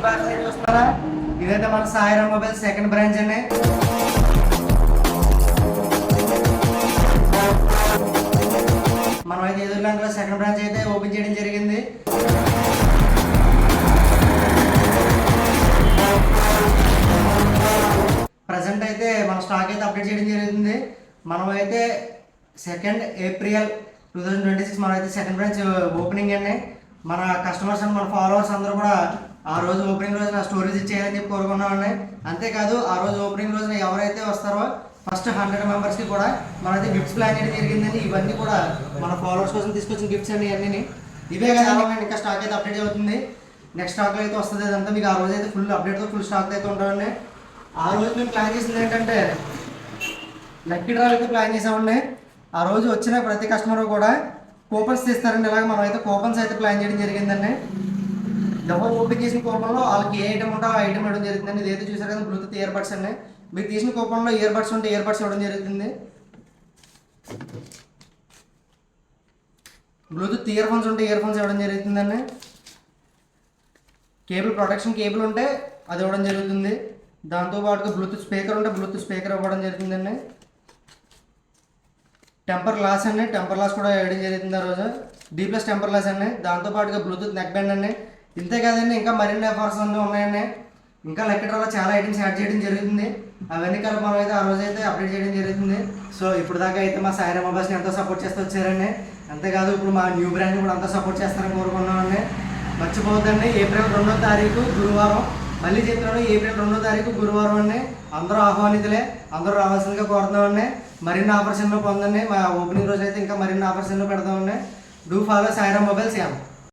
Box చూస్తున్నారా? ఇదైతే మన సాయిరామ్ మొబైల్ సెకండ్ బ్రాంచ్ అండి. మనం అయితే ఎదురులాంకలో సెకండ్ బ్రాంచ్ అయితే ఓపెన్ చేయడం జరిగింది. ప్రజెంట్ అయితే మన స్టాక్ అయితే అప్డేట్ చేయడం జరుగుతుంది. మనం అయితే 2 ఏప్రిల్ 2026 మనం అయితే సెకండ్ బ్రాంచ్ ఓపెనింగ్ అండి. మన కస్టమర్స్ అండ్ మన ఫాలోవర్స్ అందరూ కూడా ఆ రోజు ఓపెనింగ్ రోజున స్టోరీస్ ఇచ్చేయాలని చెప్పి కోరుకున్నామండి. అంతేకాదు ఆ రోజు ఓపెనింగ్ రోజున ఎవరైతే వస్తారో ఫస్ట్ 100 మెంబర్స్కి కూడా మనమైతే గిఫ్ట్స్ ప్లాన్ చేయడం జరిగిందండి. ఇవన్నీ కూడా మన ఫాలోవర్స్ కోసం తీసుకొచ్చిన గిఫ్ట్స్ అండి. ఇవన్నీ ఇవే కదా, ఇంకా స్టాక్ అయితే అప్డేట్ అవుతుంది. నెక్స్ట్ స్టాక్లో అయితే వస్తుంది. అదంతా మీకు ఆ రోజు అయితే ఫుల్ అప్డేట్తో ఫుల్ స్టాక్ అయితే ఉంటామండి. ఆ రోజు మేము ప్లాన్ చేసింది ఏంటంటే లక్కీ డ్రాలు అయితే ప్లాన్ చేసామండి. ఆ రోజు వచ్చిన ప్రతి కస్టమర్ కూడా కూపన్స్ తీస్తారండి. ఇలాగ మనం అయితే కూపన్స్ అయితే ప్లాన్ చేయడం జరిగిందండి. ఎవరు ఓపెన్ చేసిన కూపన్లో వాళ్ళకి ఏ ఐటమ్ ఉంటే ఆ ఐటమ్ ఇవ్వడం జరుగుతుందండి. ఇదైతే చూసారు కదా, బ్లూటూత్ ఇయర్ బడ్స్ అండి. మీరు తీసిన కూపన్లో ఇయర్ బడ్స్ ఉంటే ఇయర్ బడ్స్ ఇవ్వడం జరుగుతుంది. బ్లూటూత్ ఇయర్ ఫోన్స్ ఉంటే ఇయర్ ఫోన్స్ ఇవ్వడం జరుగుతుందండి. కేబుల్ ప్రొటెక్షన్ కేబుల్ ఉంటే అది ఇవ్వడం జరుగుతుంది. దాంతోపాటుగా బ్లూటూత్ స్పీకర్ ఉంటే బ్లూటూత్ స్పీకర్ ఇవ్వడం జరుగుతుందండి. టెంపర్ గ్లాస్ అండి, టెంపర్ గ్లాస్ కూడా వేయడం జరుగుతుంది ఆ రోజు. D+ టెంపర్ గ్లాస్ అండి. దాంతోపాటుగా బ్లూటూత్ నెక్ బ్యాండ్ అండి. ఇంతే కాదండి, ఇంకా మరిన్ని ఆఫర్స్ అన్నీ ఉన్నాయండి. ఇంకా లక్కీ డ్రాలో చాలా ఐటమ్స్ యాడ్ చేయడం జరుగుతుంది. అవన్నీ కలిపి మనం అయితే ఆ రోజు అయితే అప్డేట్ చేయడం జరుగుతుంది. సో ఇప్పుడు దాకా అయితే మా సాయిరామ్ మొబైల్స్ని ఎంతో సపోర్ట్ చేస్తూ వచ్చారండి. అంతేకాదు ఇప్పుడు మా న్యూ బ్రాండ్ని కూడా అంతా సపోర్ట్ చేస్తారని కోరుకున్నామండి. మర్చిపోవద్దండి, ఏప్రిల్ 2వ తారీఖు గురువారం, మళ్ళీ చెప్తున్నాను, ఏప్రిల్ 2వ తారీఖు గురువారం అండి. అందరూ ఆహ్వానితులే, అందరూ రావాల్సిందిగా కోరుతున్నామండి. మరిన్ని ఆఫర్స్ ఎన్నో పొందండి. మా ఓపెనింగ్ రోజు అయితే ఇంకా మరిన్ని ఆఫర్స్ ఎన్నో పెడతామండి. Do follow Sairam mobiles yam.